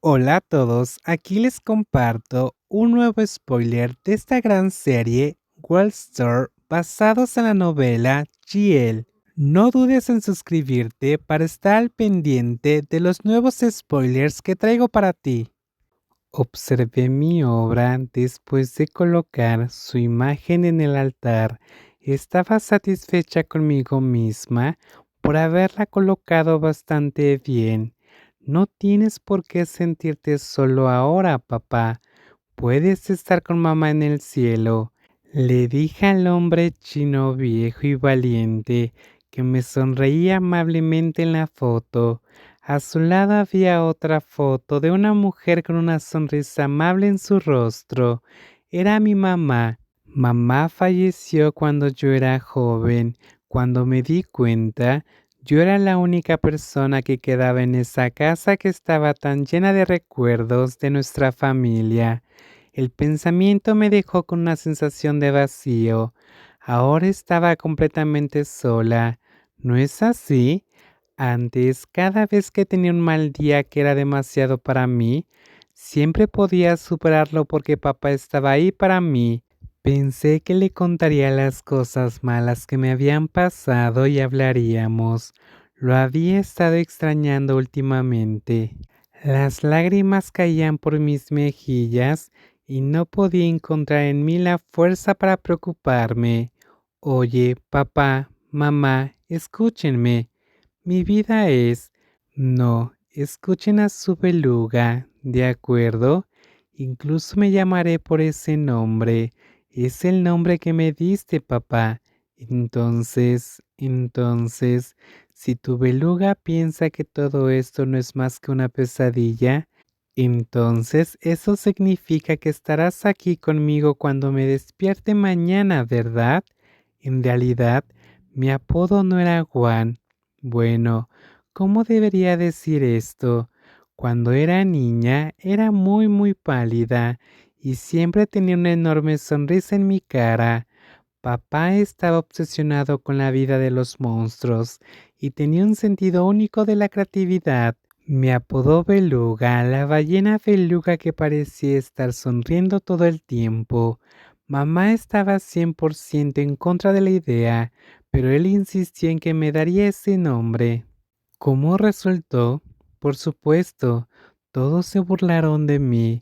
Hola a todos, aquí les comparto un nuevo spoiler de esta gran serie World Store basados en la novela GL. No dudes en suscribirte para estar al pendiente de los nuevos spoilers que traigo para ti. Observé mi obra después de colocar su imagen en el altar. Estaba satisfecha conmigo misma por haberla colocado bastante bien. No tienes por qué sentirte solo ahora, papá. Puedes estar con mamá en el cielo. Le dije al hombre chino viejo y valiente que me sonreía amablemente en la foto. A su lado había otra foto de una mujer con una sonrisa amable en su rostro. Era mi mamá. Mamá falleció cuando yo era joven. Cuando me di cuenta, yo era la única persona que quedaba en esa casa que estaba tan llena de recuerdos de nuestra familia. El pensamiento me dejó con una sensación de vacío. Ahora estaba completamente sola. ¿No es así? Antes, cada vez que tenía un mal día que era demasiado para mí, siempre podía superarlo porque papá estaba ahí para mí. Pensé que le contaría las cosas malas que me habían pasado y hablaríamos. Lo había estado extrañando últimamente. Las lágrimas caían por mis mejillas y no podía encontrar en mí la fuerza para preocuparme. Oye, papá, mamá, escúchenme. Mi vida es... No, escuchen a su beluga, ¿de acuerdo? Incluso me llamaré por ese nombre. Es el nombre que me diste, papá. Entonces, si tu beluga piensa que todo esto no es más que una pesadilla, entonces eso significa que estarás aquí conmigo cuando me despierte mañana, ¿verdad? En realidad, mi apodo no era Juan. Bueno, ¿cómo debería decir esto? Cuando era niña era muy pálida y siempre tenía una enorme sonrisa en mi cara. Papá estaba obsesionado con la vida de los monstruos y tenía un sentido único de la creatividad. Me apodó Beluga, la ballena beluga que parecía estar sonriendo todo el tiempo. Mamá estaba 100% en contra de la idea, pero él insistió en que me daría ese nombre. ¿Cómo resultó? Por supuesto, todos se burlaron de mí,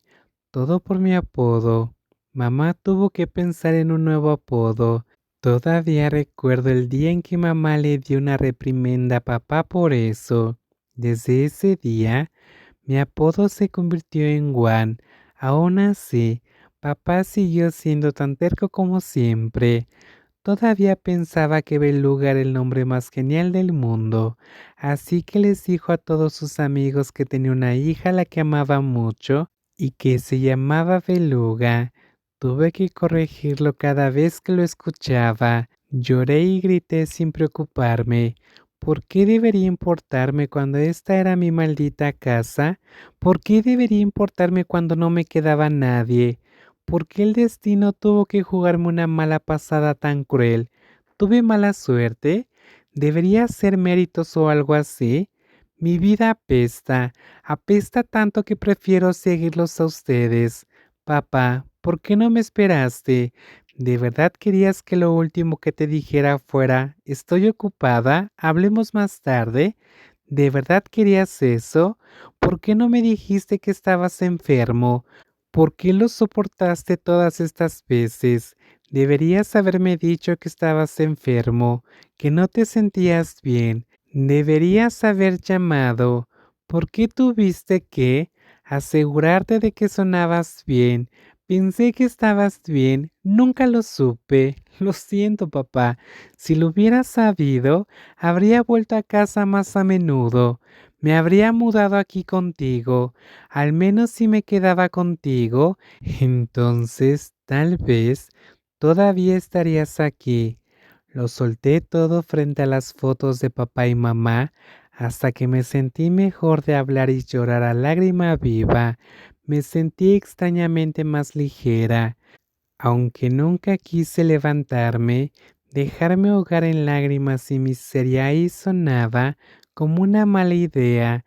todo por mi apodo. Mamá tuvo que pensar en un nuevo apodo. Todavía recuerdo el día en que mamá le dio una reprimenda a papá por eso. Desde ese día, mi apodo se convirtió en Juan. Aún así, papá siguió siendo tan terco como siempre. Todavía pensaba que Beluga era el nombre más genial del mundo, así que les dijo a todos sus amigos que tenía una hija a la que amaba mucho y que se llamaba Beluga. Tuve que corregirlo cada vez que lo escuchaba. Lloré y grité sin preocuparme. ¿Por qué debería importarme cuando esta era mi maldita casa? ¿Por qué debería importarme cuando no me quedaba nadie? ¿Por qué el destino tuvo que jugarme una mala pasada tan cruel? ¿Tuve mala suerte? ¿Debería ser méritos o algo así? Mi vida apesta, apesta tanto que prefiero seguirlos a ustedes. Papá, ¿por qué no me esperaste? ¿De verdad querías que lo último que te dijera fuera, estoy ocupada, hablemos más tarde? ¿De verdad querías eso? ¿Por qué no me dijiste que estabas enfermo? ¿Por qué lo soportaste todas estas veces? Deberías haberme dicho que estabas enfermo, que no te sentías bien. Deberías haber llamado. ¿Por qué tuviste que asegurarte de que sonabas bien? Pensé que estabas bien. Nunca lo supe. Lo siento, papá. Si lo hubiera sabido, habría vuelto a casa más a menudo. Me habría mudado aquí contigo. Al menos si me quedaba contigo, entonces tal vez todavía estarías aquí. Lo solté todo frente a las fotos de papá y mamá hasta que me sentí mejor de hablar y llorar a lágrima viva. Me sentí extrañamente más ligera, aunque nunca quise levantarme, dejarme ahogar en lágrimas y miseria ahí sonaba como una mala idea.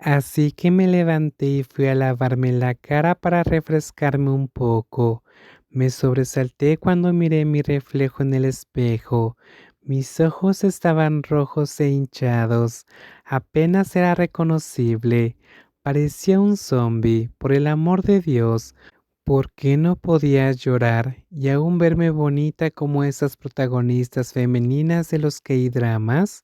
Así que me levanté y fui a lavarme la cara para refrescarme un poco. Me sobresalté cuando miré mi reflejo en el espejo. Mis ojos estaban rojos e hinchados. Apenas era reconocible. Parecía un zombi. Por el amor de Dios, ¿por qué no podía llorar y aún verme bonita como esas protagonistas femeninas de los K-dramas?